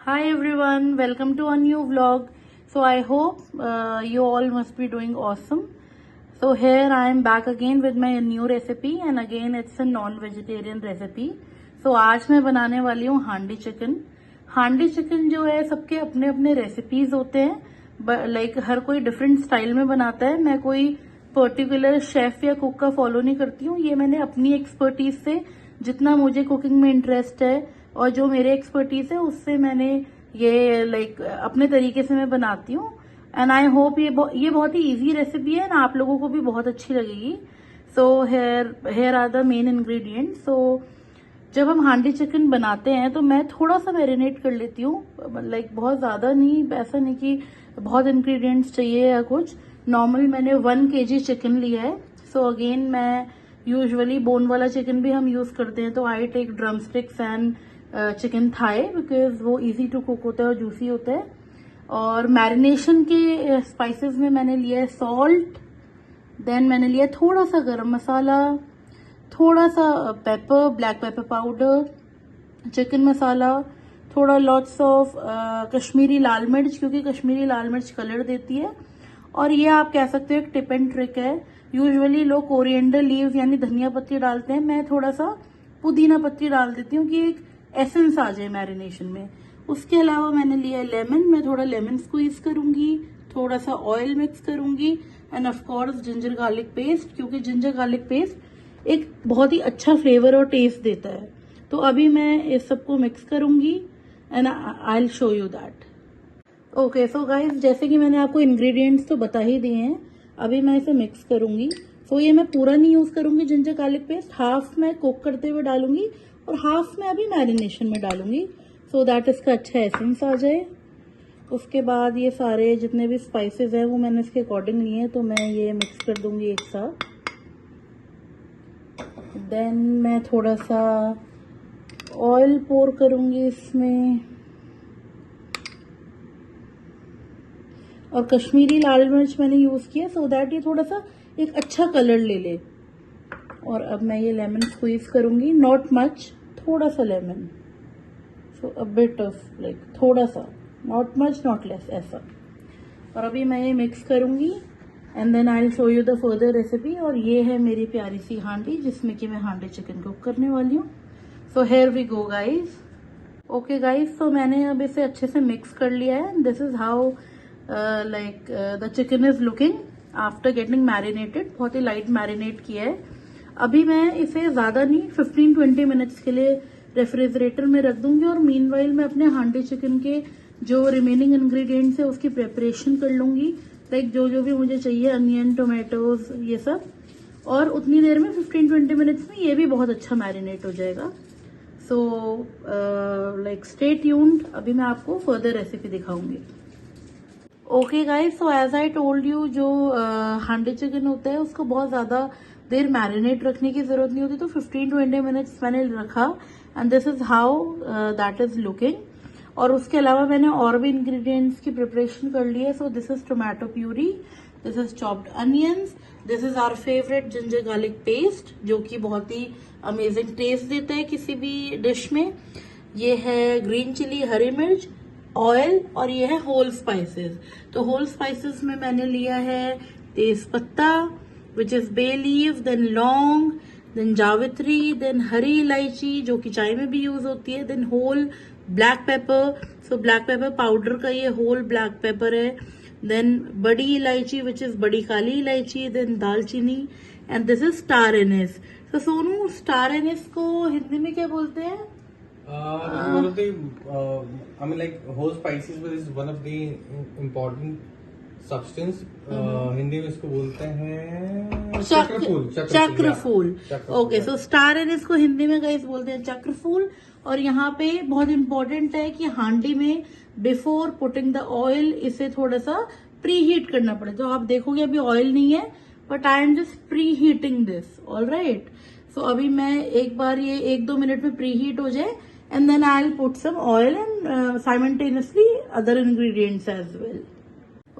Hi everyone, welcome to a new vlog. So I hope you all must be doing awesome. So here I am back again with my new recipe and again it's a non-vegetarian recipe. So आज मैं बनाने वाली हूँ हांडी chicken. हांडी chicken जो है सबके अपने अपने रेसिपीज होते हैं, लाइक हर कोई डिफरेंट स्टाइल में बनाता है. मैं कोई पर्टिकुलर शेफ या कुक का फॉलो नहीं करती हूँ. ये मैंने अपनी एक्सपर्टीज से, जितना मुझे कुकिंग में इंटरेस्ट है और जो मेरे एक्सपर्टीज है उससे मैंने ये अपने तरीके से मैं बनाती हूँ. एंड आई होप ये बहुत ही इजी रेसिपी है ना, आप लोगों को भी बहुत अच्छी लगेगी. So here are the main ingredient. So जब हम हांडी चिकन बनाते हैं तो मैं थोड़ा सा मैरिनेट कर लेती हूँ, बहुत ज्यादा नहीं, ऐसा नहीं कि बहुत इंग्रेडिएंट्स चाहिए या कुछ. नॉर्मल मैंने 1 kg चिकन लिया है. सो अगेन मैं यूजुअली बोन वाला चिकन भी हम यूज करते हैं, तो I take drumsticks and chicken thigh because वो इजी टू कुक होता है और जूसी होता है. और मैरिनेशन के स्पाइसेस में मैंने लिया है सॉल्ट, देन मैंने लिया थोड़ा सा गरम मसाला, थोड़ा सा pepper, black pepper powder, chicken masala, थोड़ा लॉट्स ऑफ कश्मीरी लाल मिर्च, क्योंकि कश्मीरी लाल मिर्च कलर देती है. और ये आप कह सकते हो एक टिप एंड ट्रिक है. यूजुअली लोग कोरिएंडर लीव्स यानी धनिया पत्ती डालते हैं, मैं थोड़ा सा पुदीना पत्ती डाल देती हूँ कि एक एसेंस आ जाए मैरिनेशन में. उसके अलावा मैंने लिया लेमन, मैं थोड़ा लेमन स्क्वीज करूंगी, थोड़ा सा ऑयल मिक्स करूंगी end of course ginger garlic paste, क्योंकि जिंजर गार्लिक पेस्ट एक बहुत ही अच्छा फ्लेवर और टेस्ट देता है. तो अभी मैं इस सबको मिक्स करूंगी and I will show you that. Okay so guys, जैसे कि मैंने आपको इंग्रेडिएंट्स तो बता ही दिए हैं, अभी मैं इसे मिक्स करूंगी. सो ये मैं पूरा नहीं यूज करूंगी जिंजर गार्लिक पेस्ट, हाफ मैं कुक करते हुए डालूंगी और हाफ में अभी मैरिनेशन में डालूंगी, सो दैट इसका अच्छा एसेंस आ जाए. उसके बाद ये सारे जितने भी स्पाइसेस हैं वो मैंने इसके अकॉर्डिंग लिए हैं, तो मैं ये मिक्स कर दूंगी एक साथ. देन मैं थोड़ा सा ऑयल पोर करूंगी इसमें और कश्मीरी लाल मिर्च मैंने यूज किया सो दैट ये थोड़ा सा एक अच्छा कलर ले ले. और अब मैं ये लेमन स्क्वीज करूंगी, नॉट मच, थोड़ा सा lemon, so a bit of थोड़ा सा, नॉट मच नॉट लेस, ऐसा. और अभी मैं ये मिक्स करूंगी and then I will show you the further recipe. और ये है मेरी प्यारी सी हांडी जिसमें कि मैं हांडी चिकन कुक करने वाली हूँ. So here we go guys. Okay guys, तो मैंने अब इसे अच्छे से मिक्स कर लिया है. This is how the chicken is looking after getting marinated. बहुत ही लाइट मैरिनेट किया है. अभी मैं इसे ज्यादा नहीं 15-20 मिनट्स के लिए रेफ्रिजरेटर में रख दूंगी और मीनवाइल मैं अपने हांडी चिकन के जो रिमेनिंग इंग्रेडिएंट्स है उसकी प्रिपरेशन कर लूंगी. जो भी मुझे चाहिए, अनियन, टोमेटोज, ये सब. और उतनी देर में 15-20 मिनट्स में ये भी बहुत अच्छा मैरिनेट हो जाएगा. सो स्टे ट्यून्ड, अभी मैं आपको फर्दर रेसिपी दिखाऊंगी. Okay guys, so as I told you, जो हांडी चिकन होता है उसको बहुत ज्यादा देर मैरिनेट रखने की जरूरत नहीं होती, तो 15-20 मिनट्स मैंने रखा and this is how that is looking. और उसके अलावा मैंने और भी इंग्रेडिएंट्स की प्रिपरेशन कर ली है. So this is tomato puree, this is chopped onions, this is our favourite ginger garlic paste जो कि बहुत ही अमेजिंग टेस्ट देता है किसी भी डिश में. ये है ग्रीन चिली, हरी मिर्च, ऑयल, और ये है होल स्पाइसेस. तो होल स्पाइसेस में मैंने लिया है तेज पत्ता, which is bay leave, then लौंग, देन जावित्री, देन हरी इलायची जो कि चाय में भी यूज होती है, then whole black pepper. So black pepper powder का ये होल ब्लैक पेपर है. देन बड़ी इलायची विच इज बड़ी काली इलायची, देन दालचीनी, and this is star anise. तो सोनू, स्टार एनिस को हिंदी में क्या बोलते हैं? One of the, whole spices is one of the important substance. Hindi में इसको बोलते हैं चक्रफूल. ओके, सो स्टार एनिस को हिंदी में गाइस बोलते हैं चक्रफूल. और यहाँ पे बहुत इंपॉर्टेंट है कि हांडी में बिफोर पुटिंग द ऑयल इसे थोड़ा सा प्री हीट करना पड़े. तो आप देखोगे अभी ऑयल नहीं है, but I am just preheating this. All right. So अभी मैं एक बार ये 1-2 मिनट में प्री हीट हो जाए and then I'll put some oil and simultaneously other ingredients as well.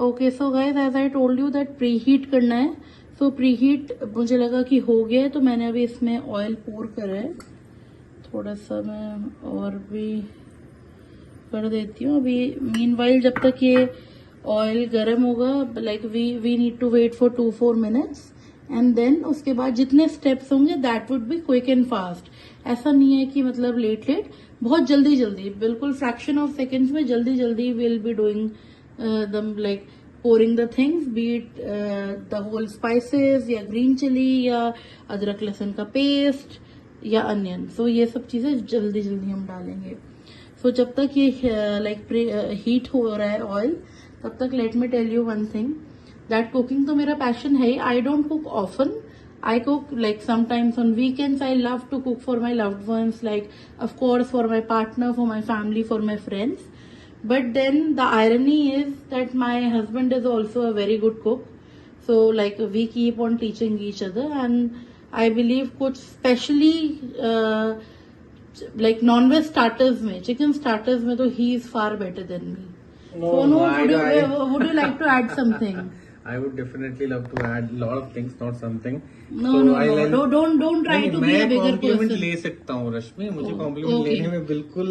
Okay, so guys, as I told you that preheat करना है. So preheat मुझे लगा कि हो गया है, तो मैंने अभी इसमें ऑयल पोर करा है. थोड़ा सा मैं और भी कर देती हूँ अभी। मीनवाइल जब तक ये ऑयल गर्म होगा, like we need to wait for 2-4 minutes and then उसके बाद जितने स्टेप्स होंगे that would be quick and fast. ऐसा नहीं है कि मतलब लेट बहुत जल्दी जल्दी, बिल्कुल फ्रैक्शन ऑफ सेकेंड्स में जल्दी जल्दी will be doing the like pouring the things, be it the whole spices या green chili या अदरक लहसुन का पेस्ट या अनियन। सो ये सब चीजें जल्दी जल्दी हम डालेंगे। सो जब तक ये लाइक हीट हो रहा है ऑयल, तब तक let me tell you one thing that cooking तो मेरा पैशन है ही। I don't cook often, I cook like sometimes on weekends. I love to cook for my loved ones, like of course for my partner, for my family, for my friends. But then the irony is that my husband is also a very good cook. So like we keep on teaching each other, and I believe कुछ specially like non-veg starters में, chicken starters में तो he is far better than me. No, so no, I would you like to add something? I would definitely love to add a lot of things, not something. No, so no, don't try to be a bigger compliment person. ले सकता हूँ रश्मि, मुझे compliment okay. लेने में बिल्कुल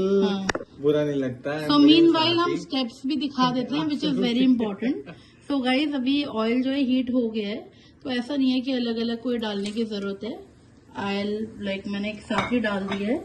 बुरा नहीं लगता है। So meanwhile हम steps भी दिखा देते हैं, which is very important. So guys, अभी ऑयल जो है हीट हो गया है, तो ऐसा नहीं है कि अलग अलग कोई डालने की जरूरत है। ऑयल लाइक मैंने एक साथ ही डाल दिया है।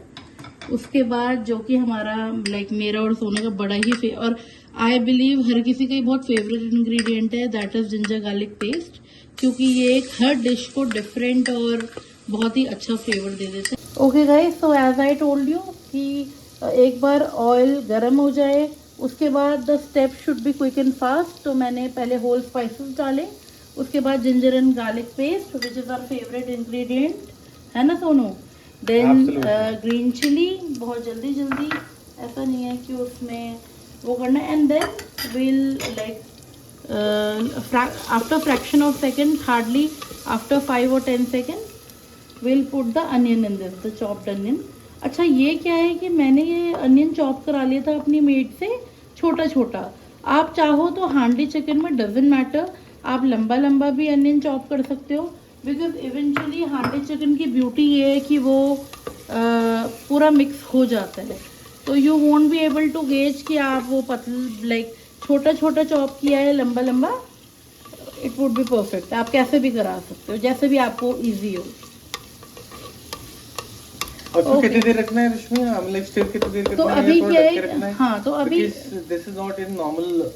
उसके बाद जो कि हमारा लाइक मेरा और सोने का बड़ा ही और आई बिलीव हर किसी का बहुत फेवरेट इंग्रेडिएंट है, that is ginger garlic paste, क्योंकि ये एक हर डिश को डिफरेंट और बहुत ही अच्छा फ्लेवर दे देते हैं। Okay guys, so as I told you कि एक बार ऑयल गर्म हो जाए, उसके बाद the step should be quick and fast. तो मैंने पहले होल स्पाइसेस डाले, उसके बाद ginger and garlic paste which is our favourite ingredient, है ना सोनू। देन ग्रीन चिली, बहुत जल्दी जल्दी, ऐसा नहीं है कि उसमें वो करना। And then will like after fraction of second, hardly after 5 or 10 seconds will put the onion in this, the chopped onion. अच्छा ये क्या है कि मैंने ये अनियन चॉप करा लिया था अपनी मेड से छोटा छोटा। आप चाहो तो हांडी चिकन में डजंट मैटर, आप लंबा लंबा भी अनियन चॉप कर सकते हो, बिकॉज इवेंचुअली हांडी चिकन की ब्यूटी ये है कि वो पूरा मिक्स हो जाता है, तो you won't be able to gauge कि आप वो पतल लाइक छोटा छोटा चॉप किया है लंबा लंबा, इट वुड बी परफेक्ट। आप कैसे भी करा सकते हो, जैसे भी आपको इजी हो। और तो कितनी देर रखना है रश्मि, लाइक स्टिर कितनी देर तो रखना अभी है? क्या है, हाँ तो अभी this is not in normal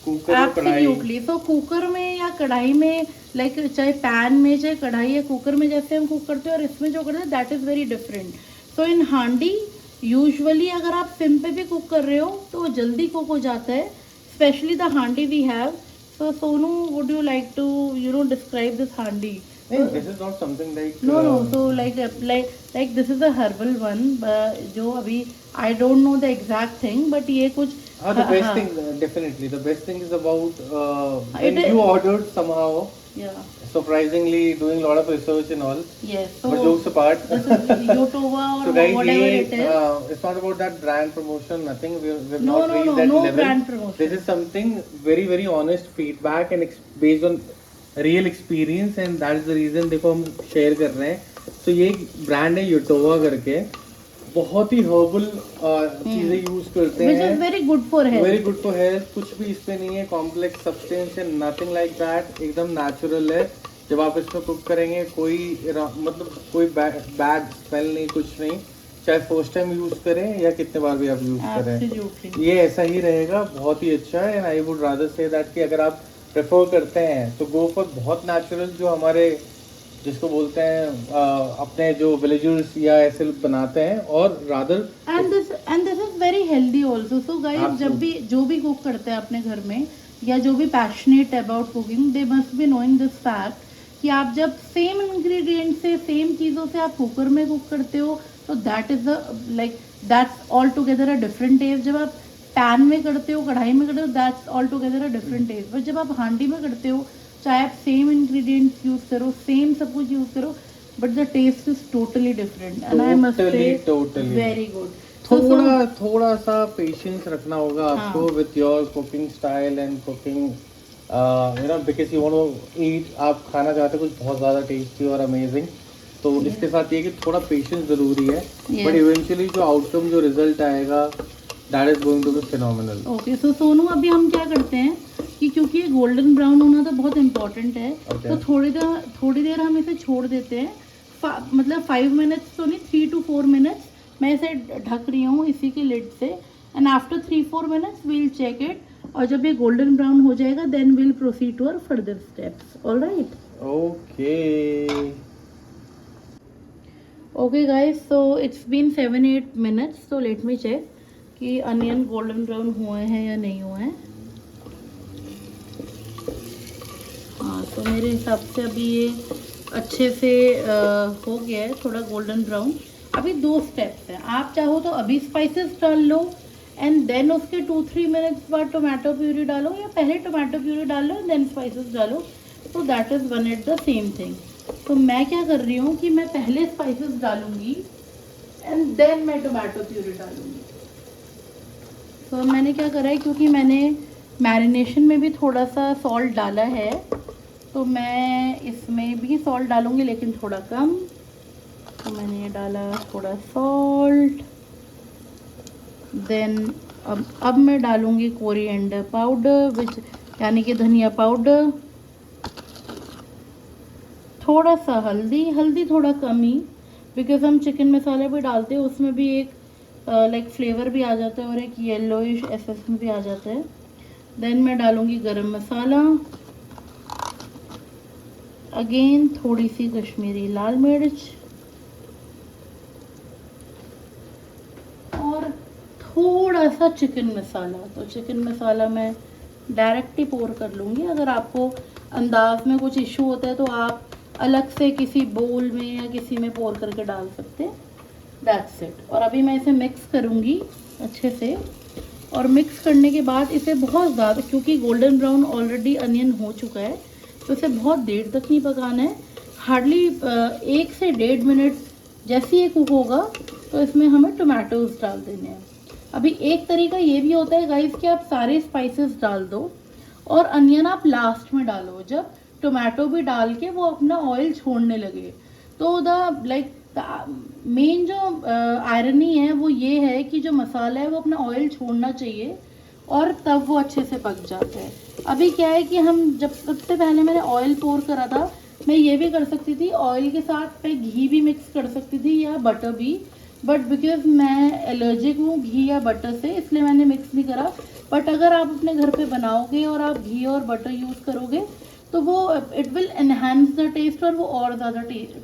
cooker और कढ़ाई। एब्सोल्युटली, तो कुकर में या कढ़ाई में, लाइक चाहे पैन में चाहे कढ़ाई या कुकर में जैसे हम कुक करते हैं और इसमें जो करते हैं दैट इज वेरी डिफरेंट। सो इन हांडी यूजुअली अगर आप सिम पे भी कुक कर रहे हो तो जल्दी कुक हो जाता है, specially the handi we have. So Sonu, would you like to describe this handi? This is not something like no. So like this is a herbal one, जो अभी I don't know the exact thing, but ये कुछ the best thing, definitely the best thing is about when you ordered somehow, yeah, surprisingly doing a lot of research and all. Yes, so but jokes apart, this is Yotova or so guys, whatever it is. It's not about that brand promotion, nothing. We've No, not reached that no level. brand promotion. This is something very very honest feedback and based on real experience, and that is the reason देखो हम share कर रहे हैं। तो ये brand है यूटोवा करके, बहुत ही हर्बल चीजें यूज करते हैं, very good for health, very good for health. कुछ भी इसमें नहीं है कॉम्प्लेक्स सब्सटेंस है, नथिंग लाइक दैट, एकदम नेचुरल है। जब आप इसमें कुक करेंगे कोई मतलब कोई बैड स्मेल नहीं, कुछ नहीं, चाहे फर्स्ट टाइम यूज करें या कितने बार भी आप यूज करें, ये ऐसा ही रहेगा, बहुत ही अच्छा है। And I would rather say that कि अगर आप प्रेफर करते हैं तो गो फॉर बहुत नेचुरल, जो हमारे जिसको बोलते हैं अपने जो विलेजर्स या ऐसे बनाते हैं, और rather and this is very healthy also. So guys, जब भी जो भी कुक करते हैं अपने घर में या जो भी passionate about cooking, they must be knowing this fact कि आप जब सेम इंग्रेडिएंट से सेम चीजों से आप कुकर में कुक करते हो तो that is like that's all together a different taste. जब आप पैन में करते हो, कढ़ाई में करते हो, that's all together a different taste. But जब आप हांडी में करते हो, चाहे आप सेम इंग्रेडिएंट्स यूज करो, सेम सब कुछ यूज करो, but the taste is totally different, and I must say very good. थोड़ा सा पेशेंस रखना होगा आपको with your cooking style and cooking, you know, because you want to eat, आप खाना चाहते हो कुछ बहुत ज्यादा टेस्टी और अमेजिंग, तो इसके साथ ये कि थोड़ा पेशेंस जरूरी है, बट इवेंचुअली जो आउटकम, जो रिजल्ट आएगा that is going to be phenomenal. Okay, so Sonu अभी हम क्या करते हैं कि क्योंकि ये गोल्डन ब्राउन होना तो बहुत इम्पोर्टेंट है, तो थोड़ी देर हम इसे छोड़ देते हैं। मतलब 5 मिनट्स तो नहीं, 3 to 4 मिनट्स मैं इसे ढक रही हूँ इसी के लिड से। And after 3-4 minutes we'll check it, और जब ये गोल्डन ब्राउन हो जाएगा then we'll proceed to our further steps. Alright, okay guys, so it's been 7-8 minutes, so let me check कि अनियन गोल्डन ब्राउन हुए हैं या नहीं हुए हैं। हाँ, तो मेरे हिसाब से अभी ये अच्छे से हो गया है, थोड़ा गोल्डन ब्राउन। अभी 2 स्टेप्स हैं, आप चाहो तो अभी स्पाइसेस डाल लो एंड देन उसके 2-3 मिनट्स बाद टोमेटो प्यूरी डालो, या पहले टोमेटो प्यूरी डाल लो देन स्पाइसेस डालो, तो that is one at the same thing. तो मैं क्या कर रही हूँ कि मैं पहले स्पाइसेस डालूंगी एंड देन मैं टोमेटो प्यूरी डालूंगी। तो मैंने क्या करा है, क्योंकि मैंने मैरिनेशन में भी थोड़ा सा सॉल्ट डाला है, तो मैं इसमें भी सॉल्ट डालूंगी लेकिन थोड़ा कम। तो मैंने ये डाला थोड़ा सॉल्ट, देन अब मैं डालूंगी कोरिएंडर पाउडर, विच यानी कि धनिया पाउडर, थोड़ा सा हल्दी थोड़ा कम ही, बिकॉज हम चिकन मसाले भी डालते हैं, उसमें भी एक लाइक फ्लेवर भी आ जाता है और एक येलोइश एसेंस भी आ जाता है। देन मैं डालूंगी गरम मसाला, अगेन थोड़ी सी कश्मीरी लाल मिर्च, और थोड़ा सा चिकन मसाला। तो चिकन मसाला मैं डायरेक्ट ही पोर कर लूँगी। अगर आपको अंदाज में कुछ इशू होता है तो आप अलग से किसी बोल में या किसी में पोर करके डाल सकते हैं। That's it. और अभी मैं इसे मिक्स करूँगी अच्छे से, और मिक्स करने के बाद इसे बहुत ज़्यादा, क्योंकि गोल्डन ब्राउन ऑलरेडी अनियन हो चुका है, तो इसे बहुत देर तक नहीं पकाना है। हार्डली 1 से 1.5 मिनट जैसे ये कुक होगा तो इसमें हमें टोमेटोज़ डाल देने हैं। अभी एक तरीका ये भी होता है गाइस कि आप सारे स्पाइसेस डाल दो और अनियन आप लास्ट में डालो, जब टोमेटो भी डाल के वो अपना ऑयल छोड़ने लगे। तो मेन जो आयरनी है वो ये है कि जो मसाला है वो अपना ऑयल छोड़ना चाहिए और तब वो अच्छे से पक जाता है। अभी क्या है कि हम जब सबसे पहले मैंने ऑयल पोर करा था, मैं ये भी कर सकती थी ऑयल के साथ मैं घी भी मिक्स कर सकती थी या बटर भी, बट बिकॉज मैं एलर्जिक हूँ घी या बटर से, इसलिए मैंने मिक्स नहीं करा। बट अगर आप अपने घर पे बनाओगे और आप घी और बटर यूज़ करोगे तो वो it will enhance the taste और वो और ज़्यादा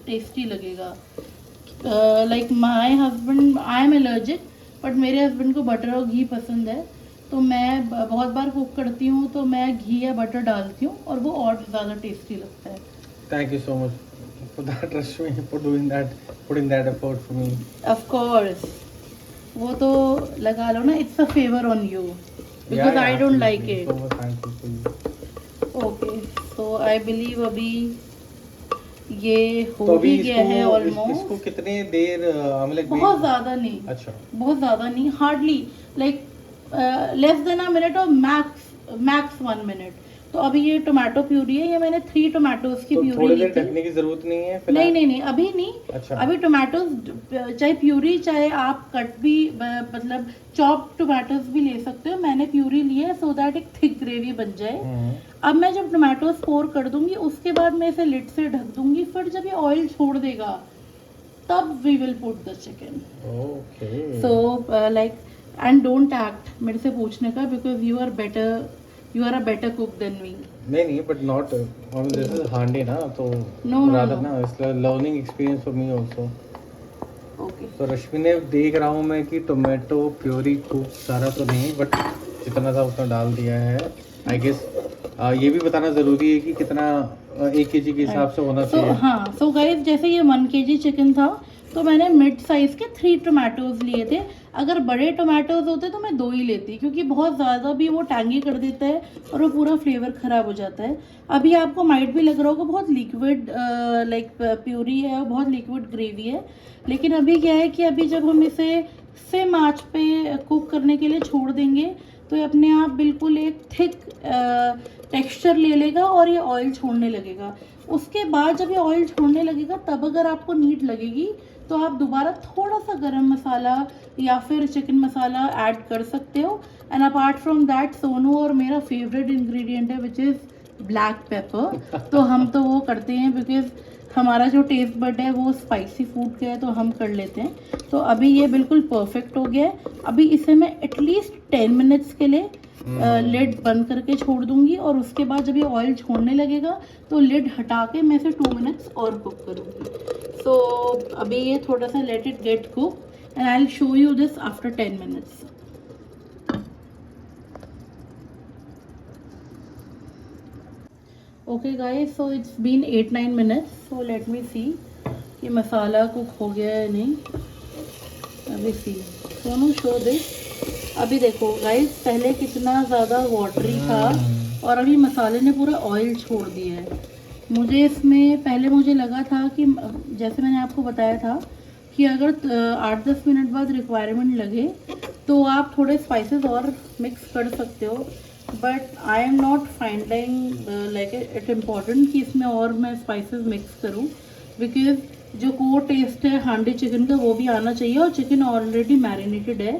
टेस्टी लगेगा। Like my husband, I am allergic, but मेरे हस्बैंड को बटर और घी पसंद है, तो मैं बहुत बार कुक करती हूँ तो मैं घी या बटर डालती हूँ और वो और ज़्यादा टेस्टी लगता है। Thank you so much for that Rashmi, for doing that, putting that effort for me. Of course, वो तो लगा लो ना, it's a favour on you because I don't like it. Okay, so I believe अभी ये हो ही गया है almost. इसको कितने देर बहुत ज़्यादा नहीं, अच्छा बहुत ज़्यादा नहीं, hardly like less than a minute और मैक्स 1 मिनट। तो अभी ये टोमेटो प्यूरी है, ये मैंने 3 टोमेटोज की प्यूरी ली थी। ढकने की जरूरत नहीं है? नहीं अभी नहीं। अच्छा। अभी टोमेटोज चाहे प्यूरी चाहे आप कट भी मतलब चॉप टोमेटोज भी ले सकते हो, मैंने प्यूरी ली है सो दैट एक थिक ग्रेवी बन जाए। अब मैं जब टोमेटोज पोर कर दूंगी उसके बाद मैं इसे लिड से ढक दूंगी, फिर जब ये ऑयल छोड़ देगा तब we will put the chicken. Okay, so like and don't act मेरे से पूछने का, because you are a better cook then me. नहीं but not this is handi ना, तो No, रादर ना it's learning experience for me also. Okay, तो रश्मि ने देख रहा हूँ मैं कि टोमेटो प्योरी खूब सारा तो नहीं बट जितना था उतना डाल दिया है। आई गेस ये भी बताना ज़रूरी है कि कितना 1 kg के हिसाब से होना चाहिए। हाँ, सो गाइस जैसे ये 1 kg चिकन था तो मैंने मिड साइज के 3 टोमेटोज लिए थे। अगर बड़े टोमेटोज होते तो मैं 2 ही लेती, क्योंकि बहुत ज़्यादा भी वो टैंगी कर देता है और वो पूरा फ्लेवर ख़राब हो जाता है। अभी आपको माइट भी लग रहा होगा बहुत लिक्विड लाइक प्यूरी है, बहुत लिक्विड ग्रेवी है, लेकिन अभी क्या है कि अभी जब हम इसे सिम आंच पे कुक करने के लिए छोड़ देंगे तो ये अपने आप बिल्कुल एक थिक टेक्सचर ले लेगा और ये ऑयल छोड़ने लगेगा। उसके बाद जब ये ऑयल छोड़ने लगेगा तब अगर आपको नीड लगेगी तो आप दोबारा थोड़ा सा गरम मसाला या फिर चिकन मसाला ऐड कर सकते हो। And apart from that Sonu और मेरा फेवरेट इंग्रेडिएंट है विच इज़ ब्लैक पेपर। तो हम तो वो करते हैं बिकॉज हमारा जो टेस्ट बड है वो स्पाइसी फूड का है, तो हम कर लेते हैं। तो अभी ये बिल्कुल परफेक्ट हो गया है। अभी इसे मैं एटलीस्ट 10 मिनट्स के लिए लिड बंद करके छोड़ दूंगी, और उसके बाद जब ये ऑयल छोड़ने लगेगा तो लिड हटा के मैं इसे 2 मिनट्स और कुक करूँगी। सो अभी ये थोड़ा सा let it get cook and I will show you this after 10 minutes. Okay guys, so it's been 8-9 minutes. So let me see कि मसाला कुक हो गया है नहीं। अभी सी सोनू शो दिस। अभी देखो गाइस, पहले कितना ज़्यादा वाटरी था और अभी मसाले ने पूरा ऑयल छोड़ दिया है। मुझे इसमें पहले मुझे लगा था कि जैसे मैंने आपको बताया था कि अगर 8-10 मिनट बाद रिक्वायरमेंट लगे तो आप थोड़े स्पाइसेस और मिक्स कर सकते हो, but I am not finding like it important कि इसमें और मैं स्पाइसेस मिक्स करूँ, बिकॉज जो कोर टेस्ट है हांडी चिकन का वो भी आना चाहिए और चिकन ऑलरेडी मैरिनेटेड है,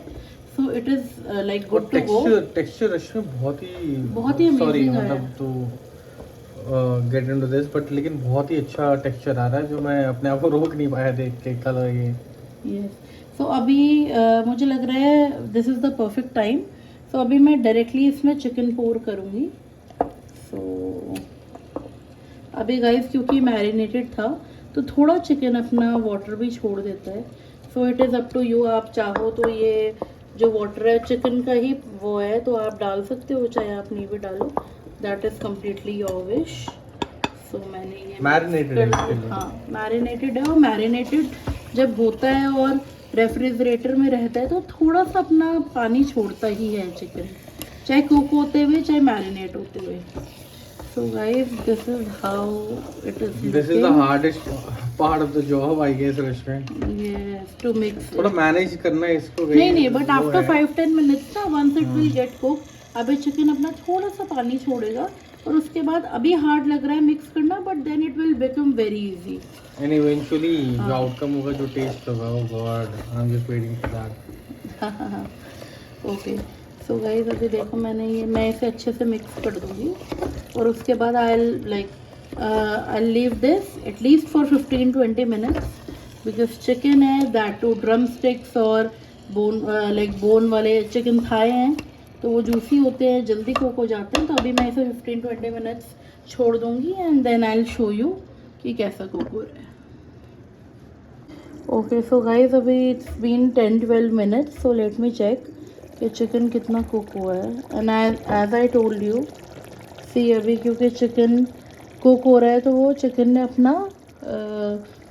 so it is like good to go. Texture इसमें बहुत ही अमेजिंग है। मतलब तो गेट इनटू दिस, बट लेकिन बहुत ही अच्छा टेक्सचर आ रहा है जो मैं अपने आप को रोक नहीं पाया देख के कलर ये। यस, सो अभी मुझे लग रहा है this is the perfect time. So अभी मैं डायरेक्टली इसमें चिकन पोर करूँगी। सो अभी गाइस क्योंकि मैरिनेटेड था तो थोड़ा चिकन अपना वाटर भी छोड़ देता है, so it is up to you. आप चाहो तो ये जो वाटर है चिकन का ही वो है तो आप डाल सकते हो, चाहे आप नहीं भी डालो, that is completely your wish. So मैंने ये मैरिनेटेड है, हाँ मैरिनेटेड है। और मैरिनेटेड जब होता है और रेफ्रिजरेटर में रहता है तो थोड़ा सा अपना पानी छोड़ता ही है चिकन, चाहे कुक होते हुए चाहे मैरिनेट होते हुए। So guys, this is how it is. This is the hardest part of the job, I guess, restaurant. Yes, to mix. थोड़ा मैनेज करना है इसको। नहीं, but after 5-10 minutes ना, once it will get cooked, अभी chicken अपना थोड़ा सा पानी छोड़ेगा और उसके बाद अभी हार्ड लग रहा है मिक्स करना, but then it will become very easy. And eventually जो आउटकम होगा, जो टेस्ट होगा, oh God, I'm just waiting for that. Okay. So guys अभी देखो मैं इसे अच्छे से मिक्स कर दूँगी और उसके बाद I leave this at least for 15-20 minutes, because chicken है दैट टू ड्रम स्टिक्स और बोन वाले चिकन थाए हैं तो वो जूसी होते हैं, जल्दी कुक हो जाते हैं। तो अभी मैं इसे 15-20 मिनट्स छोड़ दूँगी and then I will show you कि कैसा कुक हो रहा है। ओके, सो गाइस अभी it's been 10-12 minutes, so let me check कि चिकन कितना कुक हुआ है। And as I told you, see अभी क्योंकि चिकन कुक हो रहा है तो वो चिकन ने अपना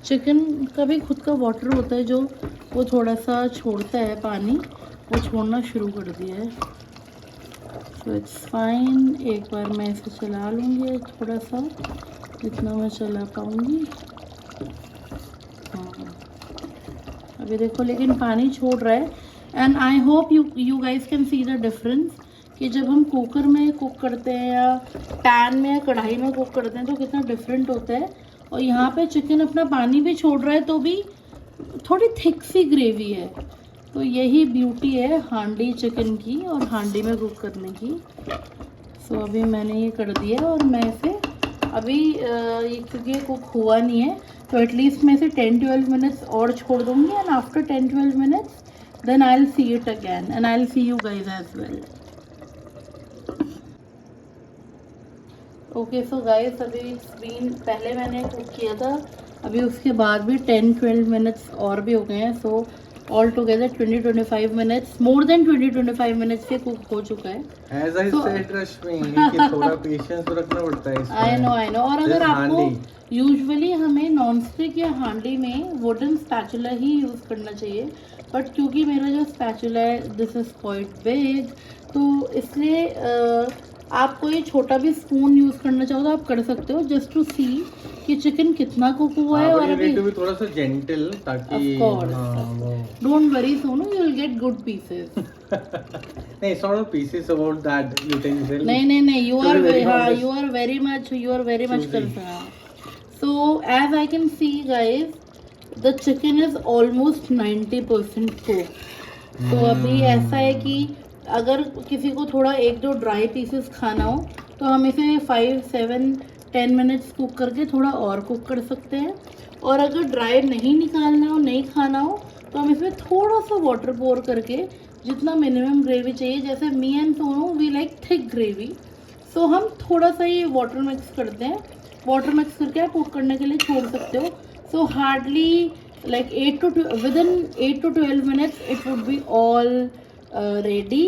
चिकन का भी खुद का वाटर होता है जो वो थोड़ा सा छोड़ता है पानी, वो छोड़ना शुरू कर दिया है। So it's fine. एक बार मैं इसे चला लूँगी थोड़ा सा, जितना मैं चला पाऊँगी। हाँ अभी देखो लेकिन पानी छोड़ रहा है। And I hope you guys can see the difference कि जब हम कुकर में कुक करते हैं या पैन में या कढ़ाई में कुक करते हैं तो कितना डिफरेंट होता है। और यहाँ पे चिकन अपना पानी भी छोड़ रहा है तो भी थोड़ी थिक सी ग्रेवी है। तो यही ब्यूटी है हांडी चिकन की और हांडी में कुक करने की। सो अभी मैंने ये कर दिया और मैं इसे अभी ये क्योंकि ये कुक हुआ नहीं है तो एटलीस्ट मैं इसे 10-12 मिनट्स और छोड़ दूँगी and after 10-12 minutes then I'll see it again and I'll see you guys as well. Okay, so guys अभी it's been, पहले मैंने कुक किया था, अभी उसके बाद भी 10-12 मिनट्स और भी हो गए हैं। So all together 20-25 minutes, more than 20-25 minutes ये कुक हो चुका है। As I said रश्मि कि थोड़ा पेशेंस रखना पड़ता है इसमें। I know। और अगर आपको यूजुअली हमें नॉन स्टिक या हांडी में वुडन स्पैचुला ही यूज़ करना चाहिए, बट क्योंकि मेरा जो स्पैचुला है दिस इज़ क्वाइट बिग, तो इसलिए आप कोई छोटा भी स्पून यूज़ करना चाहो तो आप कर सकते हो, जस्ट टू सी कि चिकन कितना कुक हुआ है। और अभी भी थोड़ा सा जेंटल ताकि don't worry Sonu, you will get good pieces. नहीं, it's not pieces about that utensil. नहीं, you are very much concerned. So as I can see guys, the chicken is almost 90% cook. तो अभी ऐसा है कि अगर किसी को थोड़ा 1-2 ड्राई पीसेस खाना हो तो हम इसे 5-7-10 मिनट्स कुक करके थोड़ा और कुक कर सकते हैं। और अगर ड्राई नहीं निकालना हो, नहीं खाना हो, तो हम इसमें थोड़ा सा वाटर पोर करके जितना मिनिमम ग्रेवी चाहिए, जैसे me and Sonu we like thick gravy, so हम थोड़ा सा ही वाटर मिक्स करते हैं। वाटर मिक्स करके आप कुक करने के लिए छोड़ सकते हो। सो hardly like 8 to 12 minutes it would be all ready।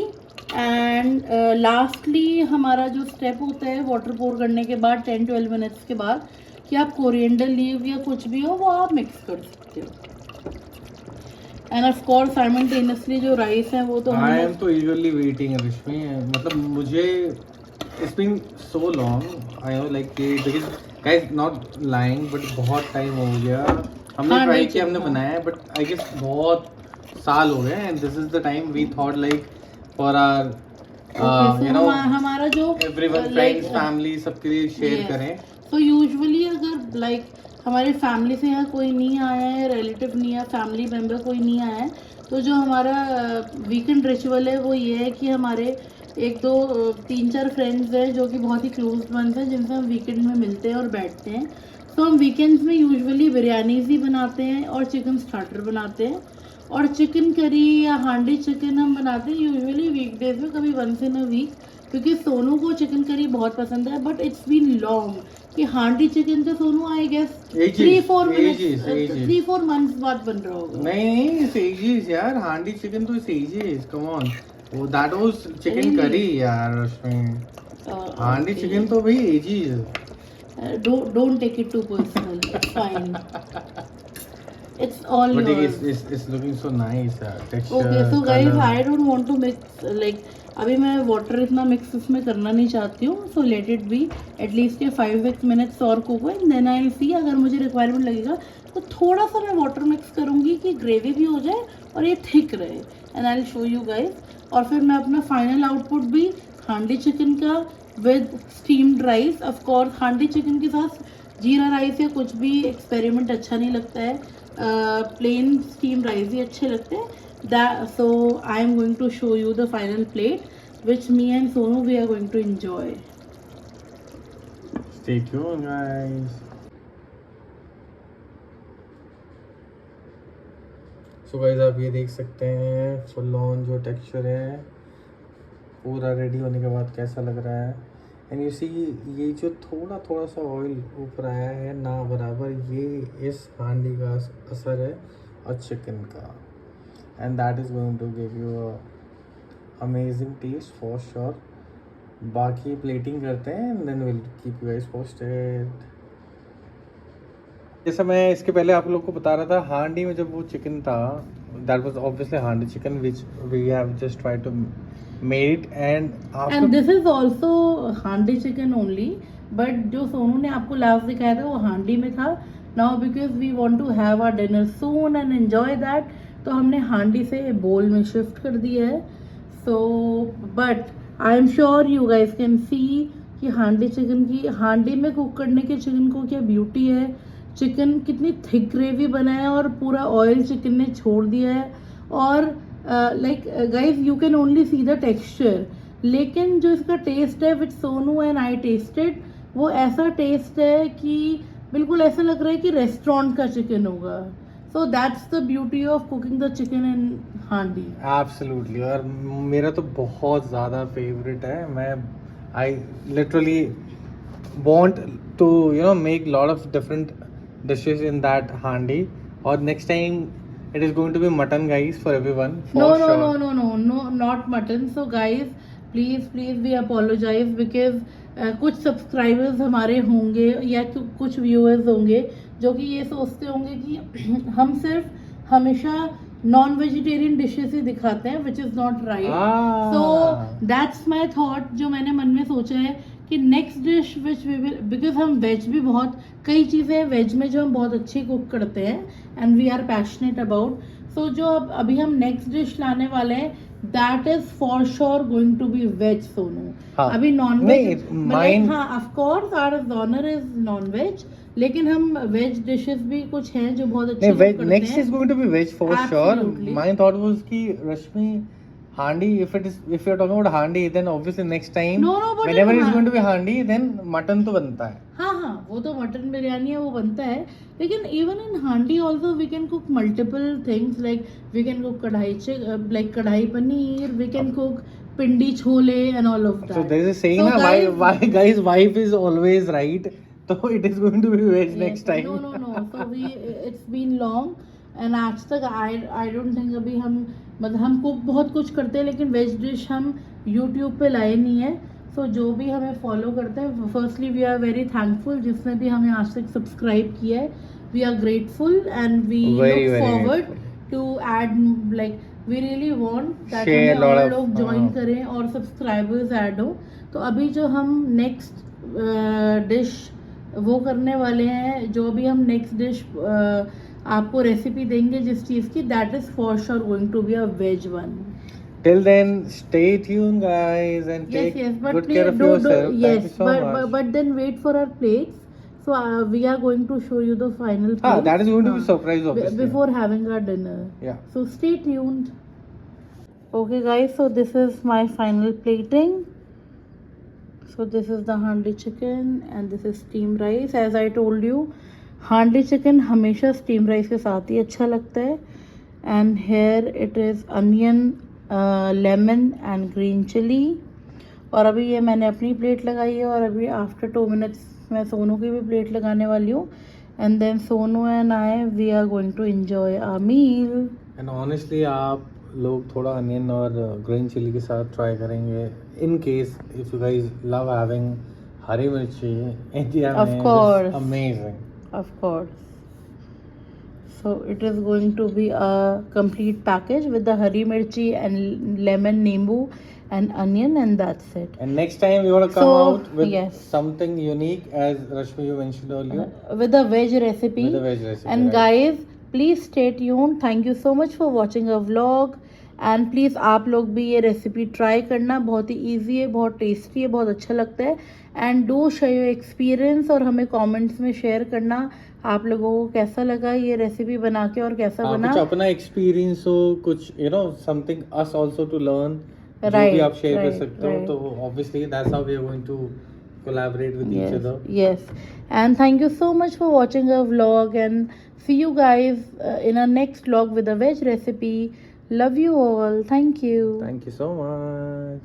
And lastly हमारा जो स्टेप होता है वाटर पोर करने के बाद 10-12 मिनट्स के बाद, कि आप कोरिएंडर लीव या कुछ भी हो वो आप मिक्स कर सकते हो। एंड ऑफ कोर्स साइमल्टेनियसली जो राइस है वो तो आई एम तो ईगरली वेटिंग रश्मि, मतलब मुझे it's been so long, I know like because guys not lying but बहुत टाइम हो गया हमने ट्राई किया, हमने बनाया, बट आई गेस बहुत साल हो गए and this is the time we thought like for our you know हमारा जो एवरीवन फ्रेंड्स फैमिली सबके लिए शेयर करें। तो यूजुअली अगर लाइक हमारी फैमिली से यहाँ कोई नहीं आया है, रिलेटिव नहीं है, फैमिली मेम्बर कोई नहीं आया है, तो जो हमारा वीकेंड रिचुअल है वो ये है कि हमारे 1-2-3-4 फ्रेंड्स हैं जो कि बहुत ही क्लोज वंस हैं, जिनसे हम वीकेंड में मिलते हैं और बैठते हैं। तो हम वीकेंड्स में यूजुअली बिरयानीज ही बनाते हैं और चिकन स्टार्टर बनाते हैं, और चिकन करी या हांडी चिकन हम बनाते हैं यूजुअली वीकडेज में, कभी वंस इन अ वीक, क्योंकि सोनू को चिकन करी बहुत पसंद है। बट इट्स बीन लॉन्ग कि हांडी चिकन तो सोनू आई गेस 3-4 मंथ्स बाद बन रहा होगा। नहीं इट्स एजेस यार, हांडी चिकन तो इट्स एजेस, कम ऑन, वो दैट वाज चिकन करी यार उसमें, हांडी चिकन तो भाई edges. Don't take it too personal. It's fine. It's all but yours. it's looking so nice, texture. Okay, so guys, color. I don't want to mix like अभी मैं water इतना mix इसमें करना नहीं चाहती हूँ। So let it be at least 5-6 minutes और cook हुए, देन आई विल सी, अगर मुझे रिक्वायरमेंट लगेगा तो थोड़ा सा मैं वाटर मिक्स करूँगी कि ग्रेवी भी हो जाए और ये थिक रहे, and I will show you guys. और फिर मैं अपना फाइनल आउटपुट भी हांडी चिकन का with steamed rice, of course हांडी चिकन के साथ जीरा राइस या कुछ भी एक्सपेरिमेंट अच्छा नहीं लगता है, प्लेन स्टीम राइस ही अच्छे लगते हैं। That so I am going to show you the final plate which me and Sonu we are going to enjoy. Stay tuned guys. So guys आप ये देख सकते हैं फुल ऑन जो टेक्सचर है पूरा रेडी होने के बाद कैसा लग रहा है। एंड यू सी ये जो थोड़ा थोड़ा सा ऑयल ऊपर आया है ना बराबर, ये इस हांडी का असर है और चिकन का, and that is going to give you a amazing taste for sure. बाकी प्लेटिंग करते हैं and then will keep you guys posted. जैसा मैं इसके पहले आप लोग को बता रहा था, हांडी में जब वो चिकन था, that was obviously handi chicken which we have just tried to made and this is also handi chicken only, but जो सोनू ने आपको लास्ट दिखाया था वो हांडी में था। Now because we want to have our dinner soon and enjoy that, तो हमने हांडी से बोल में शिफ्ट कर दिया है। So but I am sure you guys can see कि हांडी चिकन की, हांडी में कुक करने के चिकन को क्या ब्यूटी है, चिकन कितनी थिक ग्रेवी बना है और पूरा ऑयल चिकन ने छोड़ दिया है। और like guys you can only see the texture, लेकिन जो इसका टेस्ट है विच सोनू एंड आई टेस्टेड, वो ऐसा टेस्ट है कि बिल्कुल ऐसा लग रहा है कि रेस्टोरेंट का चिकन होगा। So that's the beauty of cooking the chicken in हांडी। एब्सोल्युटली, और मेरा तो बहुत ज़्यादा फेवरेट है। मैं I literally want to you know make lot of different dishes in that handi, और next time it is going to be mutton guys for everyone for sure. No, not mutton. So guys please we apologize because कुछ subscribers हमारे होंगे या कुछ viewers होंगे जो कि ये सोचते होंगे कि हम सिर्फ हमेशा नॉन वेजिटेरियन डिशेस ही दिखाते हैं, which is not right. So that's my thought, जो मैंने मन में सोचा है कि next dish which we will, because हम वेज भी बहुत, कई चीज़ें हैं वेज में जो हम बहुत अच्छी कुक करते हैं and we are passionate about. So जो अभी हम नेक्स्ट डिश लाने वाले हैं that is for sure going to be veg Sonu. अभी नॉन वेज, हाँ of course our genre is non veg, लेकिन हम वेज डिशेस भी कुछ हैं जो बहुत अच्छे नहीं, लोग वेज करते नेक्स्ट हैं. Is going to be veg for sure. Absolutely. My thought was कि रश्मि हांडी, if you are talking about handi, then obviously next time No, no, but whenever in it's going to be ha- handi, then mutton तो बनता है. हाँ हाँ, वो तो mutton biryani है, वो बनता है. लेकिन even in handi also we can cook multiple things, like we can cook like kadai paneer, we can cook Pindi chole and all of So that. there is a saying ना, why guys wife is always right, so it is going to be veg next time. No. So it's been long and आज तक I don't think अभी हम मतलब हम cook बहुत कुछ करते हैं लेकिन वेज डिश हम YouTube पे लाए नहीं है. सो जो भी हमें फॉलो करते हैं, firstly we are very thankful जिसने भी हमें आज तक सब्सक्राइब किया है. We are grateful and we look forward to add, like we really want that Share हमें lot और of, लोग ज्वाइन करें और सब्सक्राइबर्स ऐड हो. तो अभी जो हम नेक्स्ट डिश वो करने वाले हैं, जो भी हम नेक्स्ट डिश आपको रेसिपी देंगे जिस चीज़ की, that is for sure going to be a veg one. Till then, stay tuned, guys, and take But good care of yourself. Thank you so much. but then wait for our plates. So we are going to show you the final plates. That is going to be surprise, obviously. Before having our dinner. Yeah. So stay tuned. Okay, guys. So this is my final plating. So this is the handi chicken and this is steamed rice. As I told you, handi chicken हमेशा steamed rice के साथ ही अच्छा लगता है. And here it is onion, lemon and green chilli. और अभी ये मैंने अपनी प्लेट लगाई है और अभी आफ्टर 2 मिनट्स मैं सोनू की भी प्लेट लगाने वाली हूँ. And then Sonu and I we are going to enjoy our meal. And honestly आप लोग थोड़ा अनियन और ग्रीन चिली के साथ ट्राई करेंगे. In case if you guys love having hari mirchi, India Of में course. Amazing. Of course. So it is going to be a complete package with the hari mirchi and lemon, nimbu and onion, and that's it. And next time we want to come So, out with yes. something unique, as Rashmi you mentioned earlier, With a veg recipe. with a veg recipe. And right? guys, please stay tuned. Thank you so much for watching our vlog. And please आप लोग भी ये recipe try करना. बहुत ही easy है, बहुत tasty है, बहुत अच्छा लगता है. And do share your experience और हमें कमेंट्स में शेयर करना आप लोगों को कैसा लगा ये रेसिपी बना के और कैसा हाँ, बना. कुछ अपना एक्सपीरियंस हो, कुछ something us also to learn, जो Right, भी आप शेयर कर right, सकते हो. right. तो obviously that's how we are going to collaborate with each other. Yes. And thank you so much for watching our vlog and see you guys in our next vlog with a veg recipe. Love you all. Thank you. Thank you so much.